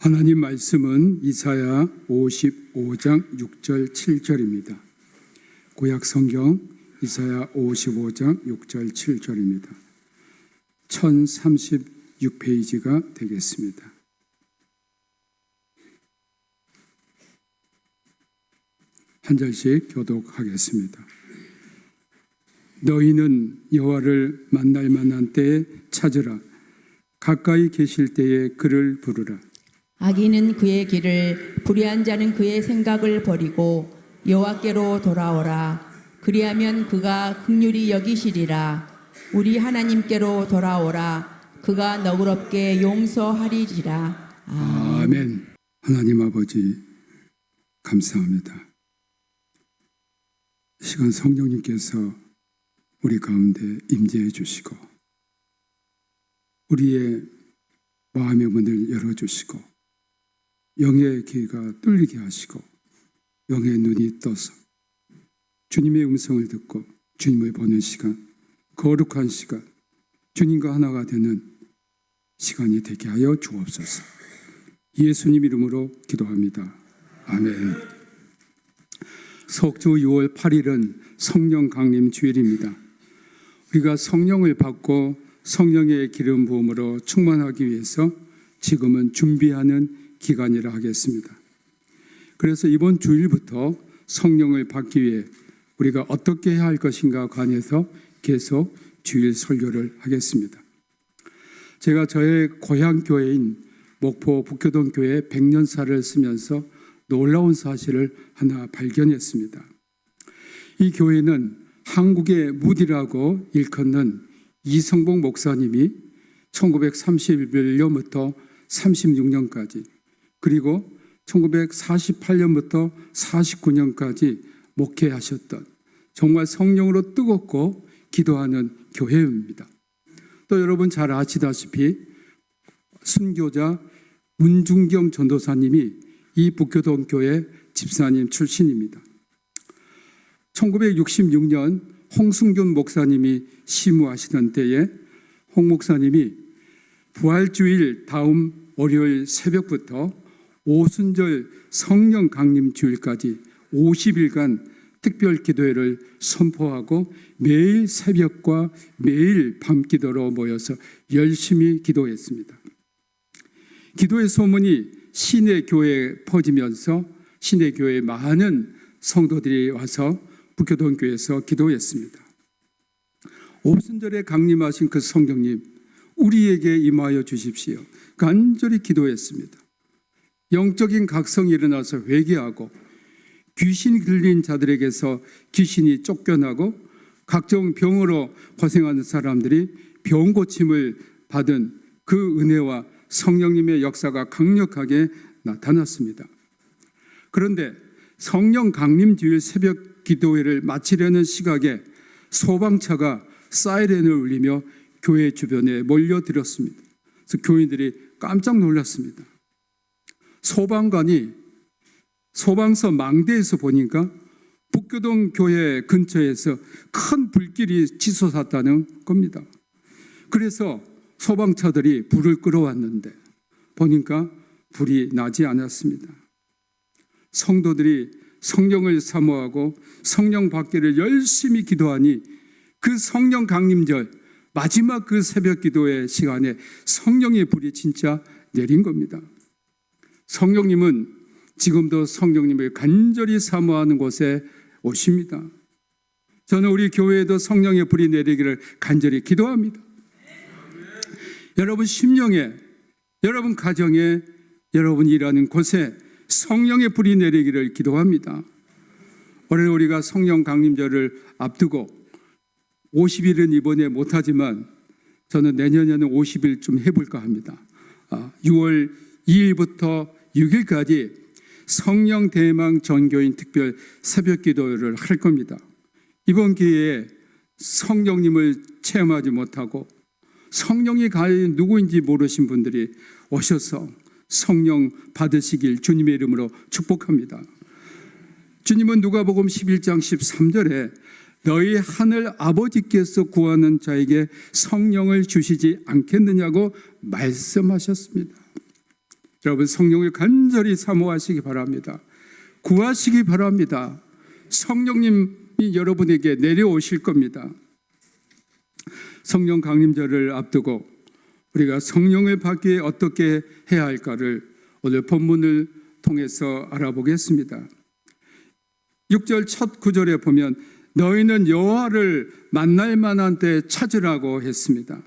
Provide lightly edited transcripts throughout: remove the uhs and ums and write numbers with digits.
하나님 말씀은 이사야 55장 6절 7절입니다. 구약 성경 이사야 55장 6절 7절입니다. 1036페이지가 되겠습니다. 한 절씩 교독하겠습니다. 너희는 여호와를 만날 만한 때에 찾으라. 가까이 계실 때에 그를 부르라. 악인은 그의 길을, 불의한 자는 그의 생각을 버리고 여호와께로 돌아오라. 그리하면 그가 긍휼히 여기시리라. 우리 하나님께로 돌아오라. 그가 너그럽게 용서하리리라. 아멘. 하나님 아버지 감사합니다. 이 시간 성령님께서 우리 가운데 임재해 주시고 우리의 마음의 문을 열어주시고 영의 귀가 뚫리게 하시고 영의 눈이 떠서 주님의 음성을 듣고 주님을 보는 시간, 거룩한 시간, 주님과 하나가 되는 시간이 되게 하여 주옵소서. 예수님 이름으로 기도합니다. 아멘. 속주 6월 8일은 성령 강림 주일입니다. 우리가 성령을 받고 성령의 기름 부음으로 충만하기 위해서 지금은 준비하는 기간이라 하겠습니다. 그래서 이번 주일부터 성령을 받기 위해 우리가 어떻게 해야 할 것인가 관해서 계속 주일 설교를 하겠습니다. 제가 저의 고향 교회인 목포 북교동 교회 100년사를 쓰면서 놀라운 사실을 하나 발견했습니다. 이 교회는 한국의 무디라고 일컫는 이성복 목사님이 1931년부터 36년까지 그리고 1948년부터 49년까지 목회하셨던 정말 성령으로 뜨겁고 기도하는 교회입니다. 또 여러분 잘 아시다시피 순교자 문중경 전도사님이 이 북교동 교회 집사님 출신입니다. 1966년 홍승균 목사님이 심우하시던 때에 홍 목사님이 부활주일 다음 월요일 새벽부터 오순절 성령 강림 주일까지 50일간 특별 기도회를 선포하고 매일 새벽과 매일 밤 기도로 모여서 열심히 기도했습니다. 기도의 소문이 시내 교회에 퍼지면서 시내 교회에 많은 성도들이 와서 북교동 교회에서 기도했습니다. 오순절에 강림하신 그 성령님 우리에게 임하여 주십시오. 간절히 기도했습니다. 영적인 각성이 일어나서 회개하고 귀신 들린 자들에게서 귀신이 쫓겨나고 각종 병으로 고생하는 사람들이 병 고침을 받은 그 은혜와 성령님의 역사가 강력하게 나타났습니다. 그런데 성령 강림 주일 새벽 기도회를 마치려는 시각에 소방차가 사이렌을 울리며 교회 주변에 몰려들었습니다. 그래서 교인들이 깜짝 놀랐습니다. 소방관이 소방서 망대에서 보니까 북교동 교회 근처에서 큰 불길이 치솟았다는 겁니다. 그래서 소방차들이 불을 끌어왔는데 보니까 불이 나지 않았습니다. 성도들이 성령을 사모하고 성령 받기를 열심히 기도하니 그 성령 강림절 마지막 그 새벽 기도의 시간에 성령의 불이 진짜 내린 겁니다. 성령님은 지금도 성령님을 간절히 사모하는 곳에 오십니다. 저는 우리 교회에도 성령의 불이 내리기를 간절히 기도합니다. 여러분 심령에, 여러분 가정에, 여러분 일하는 곳에 성령의 불이 내리기를 기도합니다. 올해 우리가 성령 강림절을 앞두고 50일은 이번에 못하지만 저는 내년에는 50일 좀 해볼까 합니다. 6월 2일부터 6일까지 성령 대망 전교인 특별 새벽 기도를 할 겁니다. 이번 기회에 성령님을 체험하지 못하고 성령이 과연 누구인지 모르신 분들이 오셔서 성령 받으시길 주님의 이름으로 축복합니다. 주님은 누가복음 11장 13절에 너희 하늘 아버지께서 구하는 자에게 성령을 주시지 않겠느냐고 말씀하셨습니다. 여러분, 성령을 간절히 사모하시기 바랍니다. 구하시기 바랍니다. 성령님이 여러분에게 내려오실 겁니다. 성령 강림절을 앞두고 우리가 성령을 받기 위해 어떻게 해야 할까를 오늘 본문을 통해서 알아보겠습니다. 6절 첫 구절에 보면 너희는 여호와를 만날 만한 때 찾으라고 했습니다.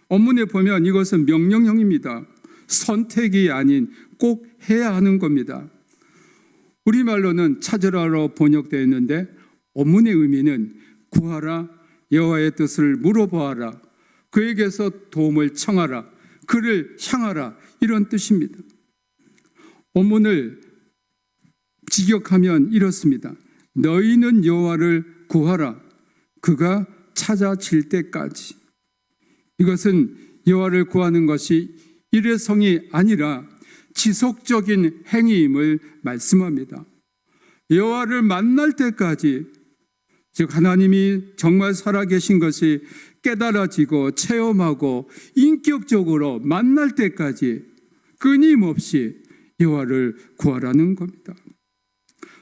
원문에 보면 이것은 명령형입니다. 선택이 아닌 꼭 해야 하는 겁니다. 우리말로는 찾으라로 번역되어 있는데 원문의 의미는 구하라, 여호와의 뜻을 물어보아라, 그에게서 도움을 청하라, 그를 향하라, 이런 뜻입니다. 원문을 직역하면 이렇습니다. 너희는 여호와를 구하라, 그가 찾아질 때까지. 이것은 여호와를 구하는 것이 일회성이 아니라 지속적인 행위임을 말씀합니다. 여호와를 만날 때까지, 즉 하나님이 정말 살아계신 것이 깨달아지고 체험하고 인격적으로 만날 때까지 끊임없이 여호와를 구하라는 겁니다.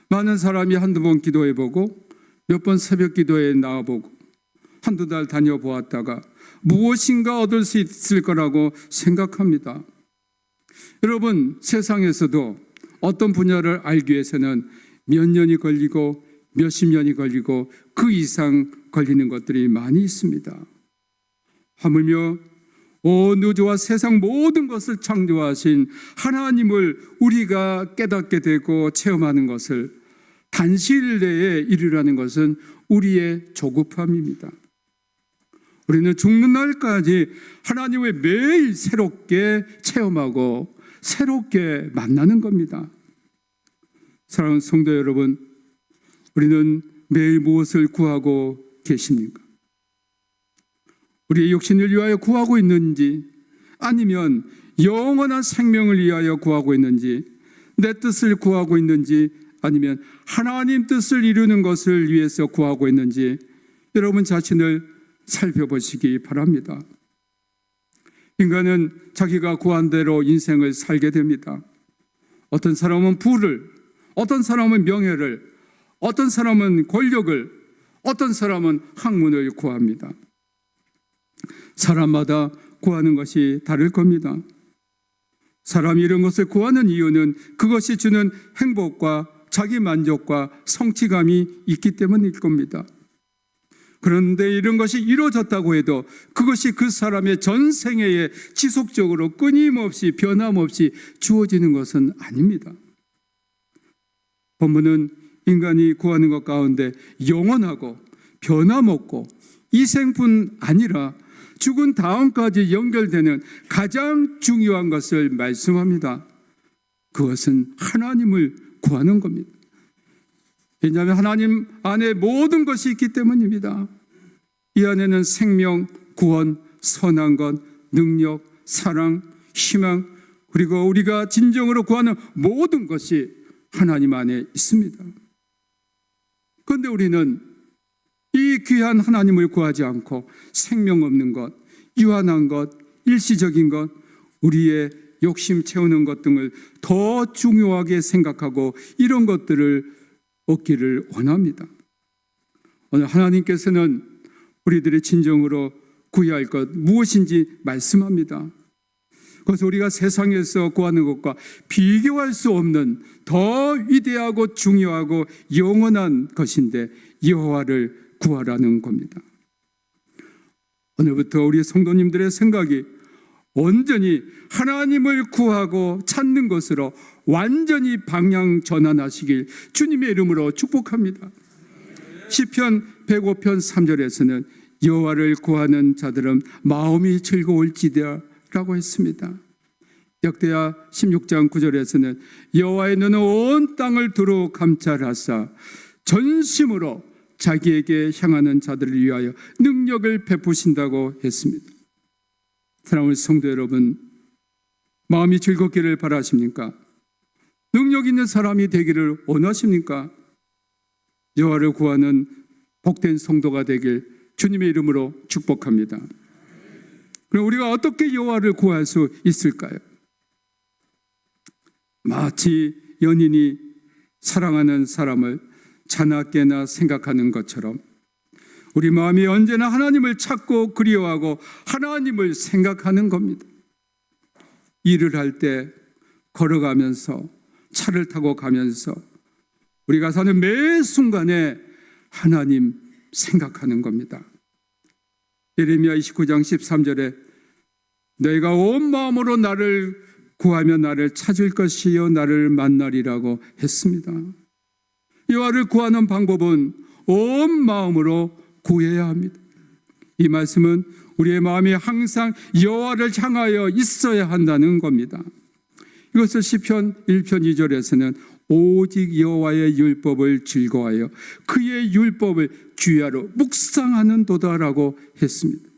많은 사람이 한두 번 기도해보고 몇 번 새벽 기도에 나와보고 한두 달 다녀보았다가 무엇인가 얻을 수 있을 거라고 생각합니다. 여러분, 세상에서도 어떤 분야를 알기 위해서는 몇 년이 걸리고 몇십 년이 걸리고 그 이상 걸리는 것들이 많이 있습니다. 하물며 온 우주와 세상 모든 것을 창조하신 하나님을 우리가 깨닫게 되고 체험하는 것을 단시일 내에 이루라는 것은 우리의 조급함입니다. 우리는 죽는 날까지 하나님을 매일 새롭게 체험하고 새롭게 만나는 겁니다. 사랑하는 성도 여러분, 우리는 매일 무엇을 구하고 계십니까? 우리의 육신을 위하여 구하고 있는지, 아니면 영원한 생명을 위하여 구하고 있는지, 내 뜻을 구하고 있는지, 아니면 하나님 뜻을 이루는 것을 위해서 구하고 있는지 여러분 자신을 살펴보시기 바랍니다. 인간은 자기가 구한 대로 인생을 살게 됩니다. 어떤 사람은 부를, 어떤 사람은 명예를, 어떤 사람은 권력을, 어떤 사람은 학문을 구합니다. 사람마다 구하는 것이 다를 겁니다. 사람이 이런 것을 구하는 이유는 그것이 주는 행복과 자기 만족과 성취감이 있기 때문일 겁니다. 그런데 이런 것이 이루어졌다고 해도 그것이 그 사람의 전생애에 지속적으로 끊임없이 변함없이 주어지는 것은 아닙니다. 본문은 인간이 구하는 것 가운데 영원하고 변함없고 이생뿐 아니라 죽은 다음까지 연결되는 가장 중요한 것을 말씀합니다. 그것은 하나님을 구하는 겁니다. 왜냐하면 하나님 안에 모든 것이 있기 때문입니다. 이 안에는 생명, 구원, 선한 것, 능력, 사랑, 희망, 그리고 우리가 진정으로 구하는 모든 것이 하나님 안에 있습니다. 그런데 우리는 이 귀한 하나님을 구하지 않고 생명 없는 것, 유한한 것, 일시적인 것, 우리의 욕심 채우는 것 등을 더 중요하게 생각하고 이런 것들을 얻기를 원합니다. 오늘 하나님께서는 우리들의 진정으로 구해야 할 것 무엇인지 말씀합니다. 그래서 우리가 세상에서 구하는 것과 비교할 수 없는 더 위대하고 중요하고 영원한 것인데 여호와를 구하라는 겁니다. 오늘부터 우리 성도님들의 생각이 온전히 하나님을 구하고 찾는 것으로 완전히 방향 전환하시길 주님의 이름으로 축복합니다. 시편 105편 3절에서는 여호와를 구하는 자들은 마음이 즐거울지라고 했습니다. 역대하 16장 9절에서는 여호와의 눈은 온 땅을 두루 감찰하사 전심으로 자기에게 향하는 자들을 위하여 능력을 베푸신다고 했습니다. 사랑하는 성도 여러분, 마음이 즐겁기를 바라십니까? 능력 있는 사람이 되기를 원하십니까? 여호와를 구하는 복된 성도가 되길 주님의 이름으로 축복합니다. 그럼 우리가 어떻게 여호와를 구할 수 있을까요? 마치 연인이 사랑하는 사람을 자나깨나 생각하는 것처럼 우리 마음이 언제나 하나님을 찾고 그리워하고 하나님을 생각하는 겁니다. 일을 할 때, 걸어가면서, 차를 타고 가면서 우리가 사는 매 순간에 하나님 생각하는 겁니다. 예레미야 29장 13절에 너희가 온 마음으로 나를 구하면 나를 찾을 것이요 나를 만나리라고 했습니다. 여호와를 구하는 방법은 온 마음으로 구해야 합니다. 이 말씀은 우리의 마음이 항상 여호와를 향하여 있어야 한다는 겁니다. 이것을 시편 1편 2절에서는 오직 여호와의 율법을 즐거워하여 그의 율법을 주야로 묵상하는 도다라고 했습니다.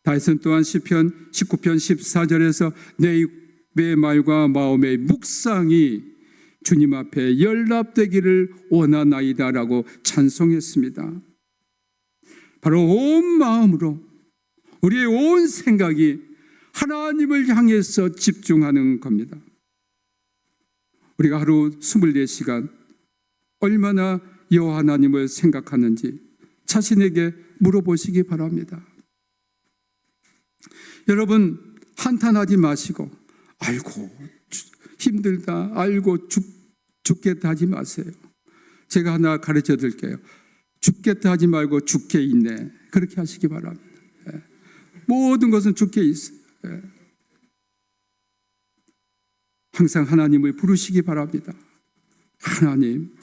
다윗은 또한 시편 19편 14절에서 내 입의 말과 마음의 묵상이 주님 앞에 연락되기를 원하나이다라고 찬송했습니다. 바로 온 마음으로 우리의 온 생각이 하나님을 향해서 집중하는 겁니다. 우리가 하루 24시간 얼마나 여호와 하나님을 생각하는지 자신에게 물어보시기 바랍니다. 여러분 한탄하지 마시고 아이고 힘들다 알고 죽겠다 하지 마세요. 제가 하나 가르쳐 드릴게요. 죽겠다 하지 말고 죽게 있네. 그렇게 하시기 바랍니다. 모든 것은 죽게 있어요. 항상 하나님을 부르시기 바랍니다. 하나님,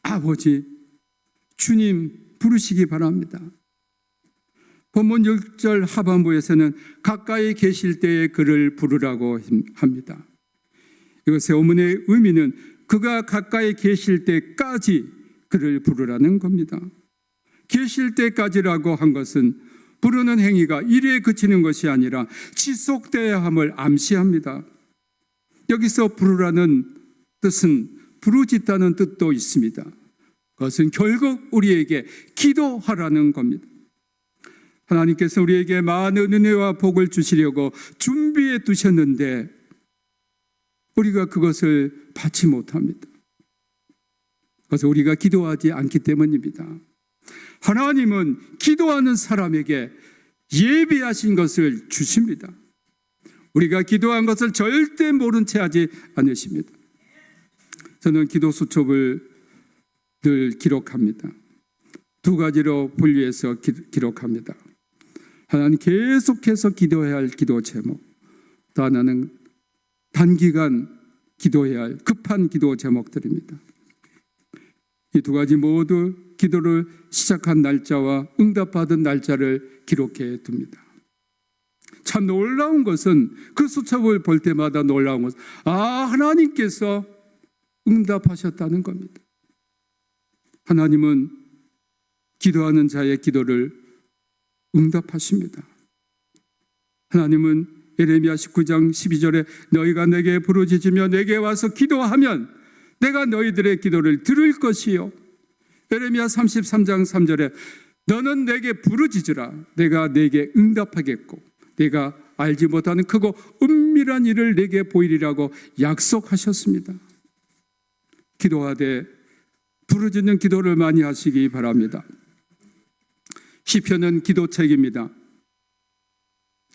아버지, 주님 부르시기 바랍니다. 본문 6절 하반부에서는 가까이 계실 때에 그를 부르라고 합니다. 이것의 어문의 의미는 그가 가까이 계실 때까지 그를 부르라는 겁니다. 계실 때까지라고 한 것은 부르는 행위가 일에 그치는 것이 아니라 지속돼야 함을 암시합니다. 여기서 부르라는 뜻은 부르짖다는 뜻도 있습니다. 그것은 결국 우리에게 기도하라는 겁니다. 하나님께서 우리에게 많은 은혜와 복을 주시려고 준비해 두셨는데 우리가 그것을 받지 못합니다. 그래서 우리가 기도하지 않기 때문입니다. 하나님은 기도하는 사람에게 예비하신 것을 주십니다. 우리가 기도한 것을 절대 모른 채 하지 않으십니다. 저는 기도 수첩을 늘 기록합니다. 두 가지로 분류해서 기록합니다. 하나님 계속해서 기도해야 할 기도 제목, 또 하나는 단기간 기도해야 할 급한 기도 제목들입니다. 이 두 가지 모두 기도를 시작한 날짜와 응답받은 날짜를 기록해 둡니다. 참 놀라운 것은 그 수첩을 볼 때마다 놀라운 것은 하나님께서 응답하셨다는 겁니다. 하나님은 기도하는 자의 기도를 응답하십니다. 하나님은 예레미야 19장 12절에 너희가 내게 부르짖으며 내게 와서 기도하면 내가 너희들의 기도를 들을 것이요. 예레미야 33장 3절에 너는 내게 부르짖으라 내가 내게 응답하겠고 내가 알지 못하는 크고 은밀한 일을 내게 보이리라고 약속하셨습니다. 기도하되 부르짖는 기도를 많이 하시기 바랍니다. 시편은 기도책입니다.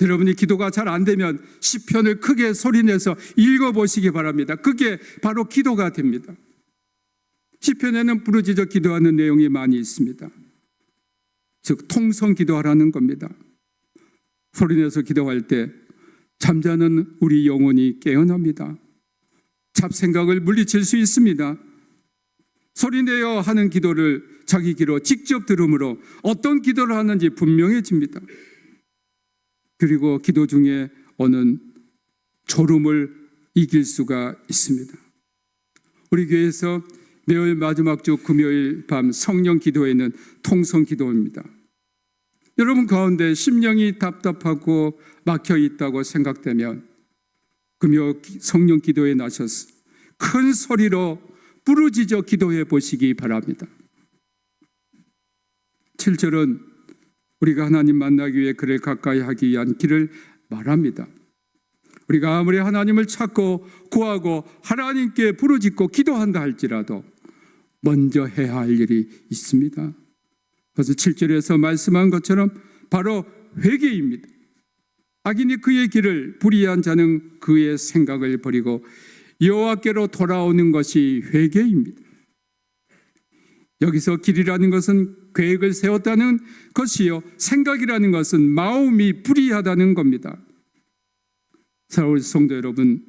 여러분이 기도가 잘 안 되면 시편을 크게 소리내서 읽어보시기 바랍니다. 그게 바로 기도가 됩니다. 시편에는 부르짖어 기도하는 내용이 많이 있습니다. 즉 통성 기도하라는 겁니다. 소리내서 기도할 때 잠자는 우리 영혼이 깨어납니다. 잡생각을 물리칠 수 있습니다. 소리내어 하는 기도를 자기 귀로 직접 들음으로 어떤 기도를 하는지 분명해집니다. 그리고 기도 중에 오는 졸음을 이길 수가 있습니다. 우리 교회에서 매월 마지막 주 금요일 밤 성령 기도회는 통성 기도입니다. 여러분 가운데 심령이 답답하고 막혀 있다고 생각되면 금요 성령 기도에 나셔서 큰 소리로 부르짖어 기도해 보시기 바랍니다. 7절은 우리가 하나님 만나기 위해 그를 가까이 하기 위한 길을 말합니다. 우리가 아무리 하나님을 찾고 구하고 하나님께 부르짖고 기도한다 할지라도 먼저 해야 할 일이 있습니다. 그래서 7절에서 말씀한 것처럼 바로 회개입니다. 악인이 그의 길을, 불의한 자는 그의 생각을 버리고 여호와께로 돌아오는 것이 회개입니다. 여기서 길이라는 것은 계획을 세웠다는 것이요, 생각이라는 것은 마음이 불의하다는 겁니다. 사랑하는 성도 여러분,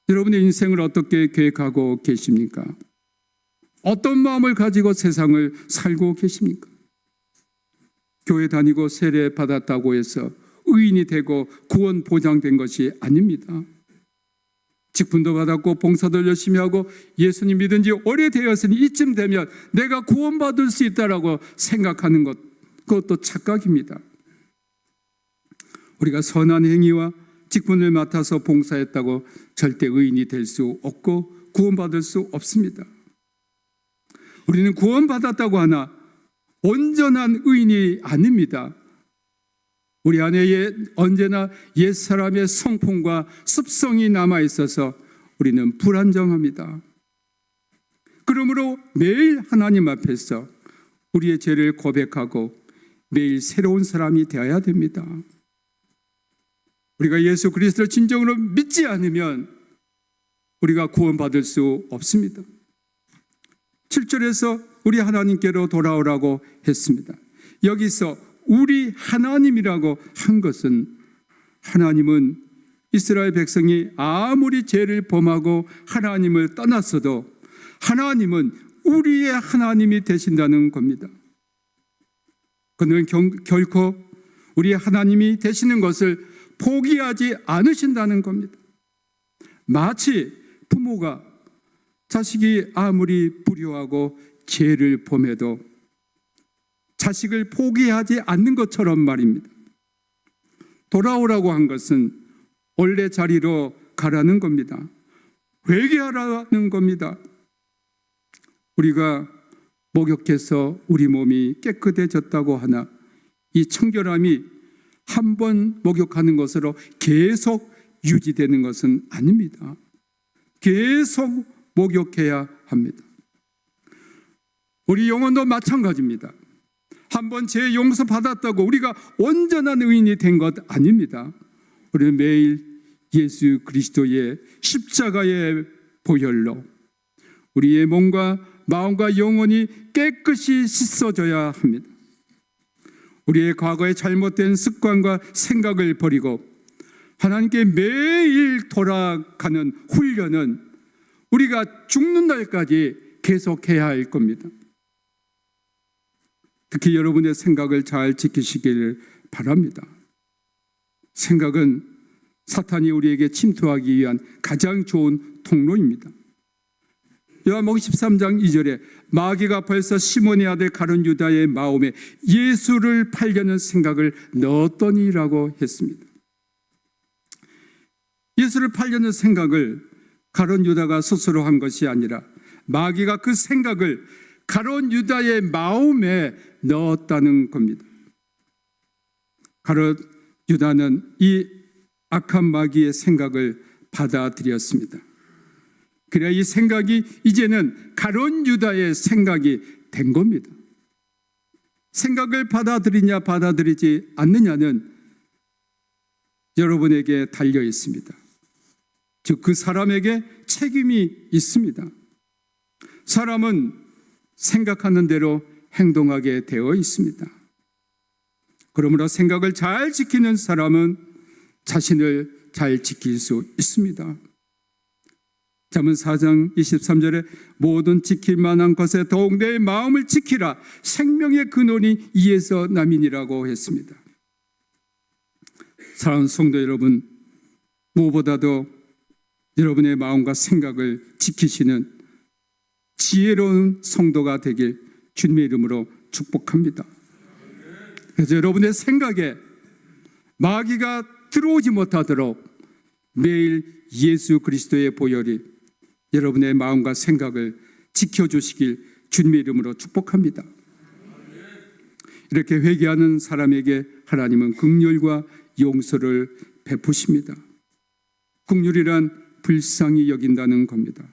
여러분의 인생을 어떻게 계획하고 계십니까? 어떤 마음을 가지고 세상을 살고 계십니까? 교회 다니고 세례 받았다고 해서 의인이 되고 구원 보장된 것이 아닙니다. 직분도 받았고 봉사도 열심히 하고 예수님 믿은 지 오래되었으니 이쯤 되면 내가 구원받을 수 있다라고 생각하는 것, 그것도 착각입니다. 우리가 선한 행위와 직분을 맡아서 봉사했다고 절대 의인이 될 수 없고 구원받을 수 없습니다. 우리는 구원받았다고 하나 온전한 의인이 아닙니다. 우리 안에 언제나 옛사람의 성품과 습성이 남아있어서 우리는 불안정합니다. 그러므로 매일 하나님 앞에서 우리의 죄를 고백하고 매일 새로운 사람이 되어야 됩니다. 우리가 예수 그리스도를 진정으로 믿지 않으면 우리가 구원받을 수 없습니다. 7절에서 우리 하나님께로 돌아오라고 했습니다. 여기서 우리 하나님이라고 한 것은, 하나님은 이스라엘 백성이 아무리 죄를 범하고 하나님을 떠났어도 하나님은 우리의 하나님이 되신다는 겁니다. 그는 결코 우리 하나님이 되시는 것을 포기하지 않으신다는 겁니다. 마치 부모가 자식이 아무리 불효하고 죄를 범해도 자식을 포기하지 않는 것처럼 말입니다. 돌아오라고 한 것은 원래 자리로 가라는 겁니다. 회개하라는 겁니다. 우리가 목욕해서 우리 몸이 깨끗해졌다고 하나 이 청결함이 한 번 목욕하는 것으로 계속 유지되는 것은 아닙니다. 계속 목욕해야 합니다. 우리 영혼도 마찬가지입니다. 한번 죄 용서 받았다고 우리가 온전한 의인이 된 것 아닙니다. 우리는 매일 예수 그리스도의 십자가의 보혈로 우리의 몸과 마음과 영혼이 깨끗이 씻어져야 합니다. 우리의 과거의 잘못된 습관과 생각을 버리고 하나님께 매일 돌아가는 훈련은 우리가 죽는 날까지 계속해야 할 겁니다. 특히 여러분의 생각을 잘 지키시기를 바랍니다. 생각은 사탄이 우리에게 침투하기 위한 가장 좋은 통로입니다. 요한복음 13장 2절에 마귀가 벌써 시몬의 아들 가룟 유다의 마음에 예수를 팔려는 생각을 넣었더니라고 했습니다. 예수를 팔려는 생각을 가룟 유다가 스스로 한 것이 아니라 마귀가 그 생각을 가룟 유다의 마음에 넣었다는 겁니다. 가룟 유다는 이 악한 마귀의 생각을 받아들였습니다. 그래야 이 생각이 이제는 가룟 유다의 생각이 된 겁니다. 생각을 받아들이냐 받아들이지 않느냐는 여러분에게 달려 있습니다. 즉 그 사람에게 책임이 있습니다. 사람은 생각하는 대로 행동하게 되어 있습니다. 그러므로 생각을 잘 지키는 사람은 자신을 잘 지킬 수 있습니다. 잠언 4장 23절에 모든 지킬 만한 것에 더욱 내 마음을 지키라 생명의 근원이 이에서 남이니라고 했습니다. 사랑하는 성도 여러분, 무엇보다도 여러분의 마음과 생각을 지키시는 지혜로운 성도가 되길 주님의 이름으로 축복합니다. 그래서 여러분의 생각에 마귀가 들어오지 못하도록 매일 예수 그리스도의 보혈이 여러분의 마음과 생각을 지켜주시길 주님의 이름으로 축복합니다. 이렇게 회개하는 사람에게 하나님은 긍휼과 용서를 베푸십니다. 긍휼이란 불쌍히 여긴다는 겁니다.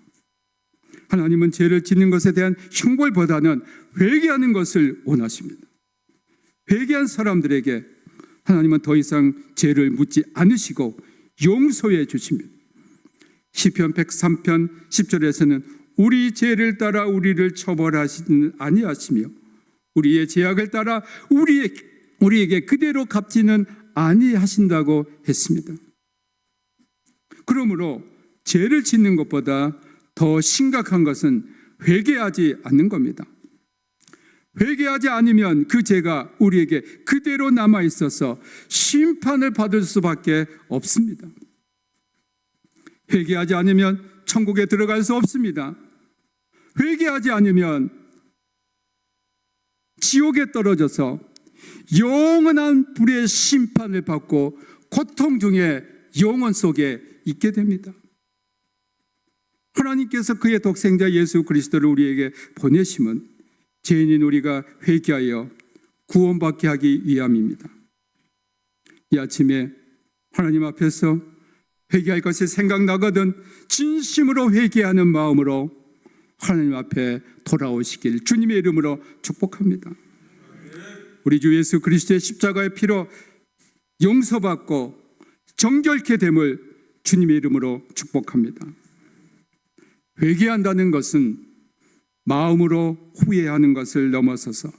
하나님은 죄를 짓는 것에 대한 형벌보다는 회개하는 것을 원하십니다. 회개한 사람들에게 하나님은 더 이상 죄를 묻지 않으시고 용서해 주십니다. 시편 103편 10절에서는 우리 죄를 따라 우리를 처벌하시는 아니하시며 우리의 죄악을 따라 우리에게 그대로 갚지는 아니하신다고 했습니다. 그러므로 죄를 짓는 것보다 더 심각한 것은 회개하지 않는 겁니다. 회개하지 않으면 그 죄가 우리에게 그대로 남아 있어서 심판을 받을 수밖에 없습니다. 회개하지 않으면 천국에 들어갈 수 없습니다. 회개하지 않으면 지옥에 떨어져서 영원한 불의 심판을 받고 고통 중에 영원 속에 있게 됩니다. 하나님께서 그의 독생자 예수 그리스도를 우리에게 보내심은 죄인인 우리가 회개하여 구원받게 하기 위함입니다. 이 아침에 하나님 앞에서 회개할 것이 생각나거든 진심으로 회개하는 마음으로 하나님 앞에 돌아오시길 주님의 이름으로 축복합니다. 우리 주 예수 그리스도의 십자가의 피로 용서받고 정결케 됨을 주님의 이름으로 축복합니다. 회개한다는 것은 마음으로 후회하는 것을 넘어서서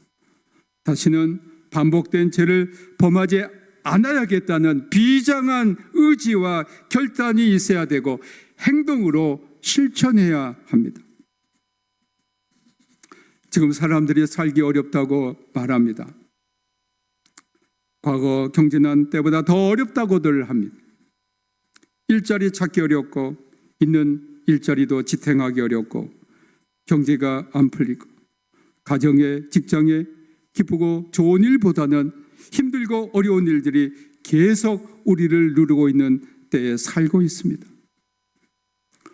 다시는 반복된 죄를 범하지 않아야겠다는 비장한 의지와 결단이 있어야 되고 행동으로 실천해야 합니다. 지금 사람들이 살기 어렵다고 말합니다. 과거 경제난 때보다 더 어렵다고들 합니다. 일자리 찾기 어렵고 있는 일자리도 지탱하기 어렵고 경제가 안 풀리고 가정에 직장에 기쁘고 좋은 일보다는 힘들고 어려운 일들이 계속 우리를 누르고 있는 때에 살고 있습니다.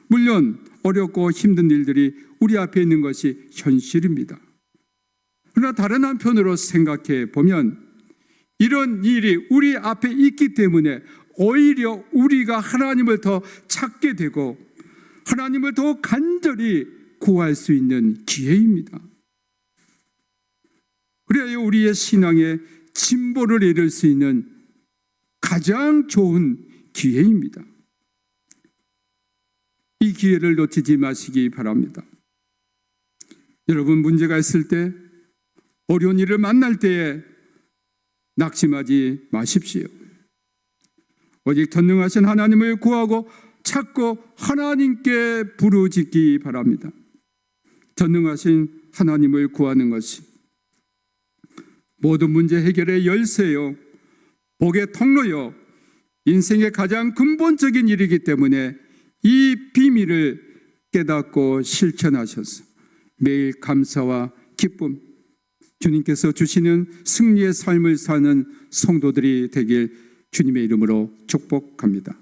물론 어렵고 힘든 일들이 우리 앞에 있는 것이 현실입니다. 그러나 다른 한편으로 생각해 보면 이런 일이 우리 앞에 있기 때문에 오히려 우리가 하나님을 더 찾게 되고 하나님을 더 간절히 구할 수 있는 기회입니다. 그래야 우리의 신앙에 진보를 이룰 수 있는 가장 좋은 기회입니다. 이 기회를 놓치지 마시기 바랍니다. 여러분 문제가 있을 때 어려운 일을 만날 때에 낙심하지 마십시오. 오직 전능하신 하나님을 구하고 찾고 하나님께 부르짖기 바랍니다. 전능하신 하나님을 구하는 것이 모든 문제 해결의 열쇠요, 복의 통로요, 인생의 가장 근본적인 일이기 때문에 이 비밀을 깨닫고 실천하셔서 매일 감사와 기쁨, 주님께서 주시는 승리의 삶을 사는 성도들이 되길 주님의 이름으로 축복합니다.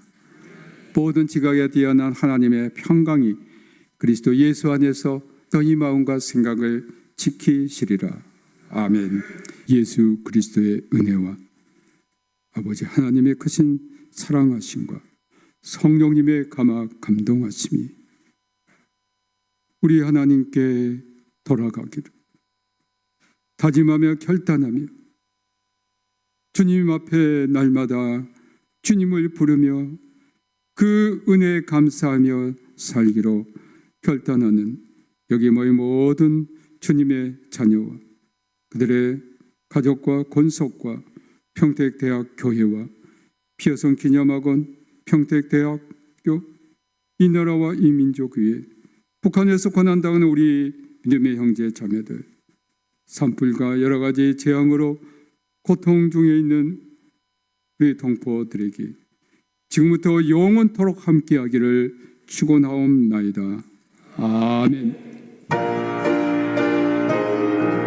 모든 지각에 뛰어난 하나님의 평강이 그리스도 예수 안에서 너희 마음과 생각을 지키시리라. 아멘. 예수 그리스도의 은혜와 아버지 하나님의 크신 사랑하심과 성령님의 감동하심이 우리 하나님께 돌아가기를 다짐하며 결단하며 주님 앞에 날마다 주님을 부르며 그 은혜에 감사하며 살기로 결단하는 여기 모인 모든 주님의 자녀와 그들의 가족과 권속과 평택대학 교회와 피어성 기념학원, 평택대학교, 이 나라와 이 민족 위에 북한에서 고난당하는 우리 믿음의 형제 자매들, 산불과 여러 가지 재앙으로 고통 중에 있는 우리 동포들에게 지금부터 영원토록 함께하기를 축원하옵나이다. 아멘.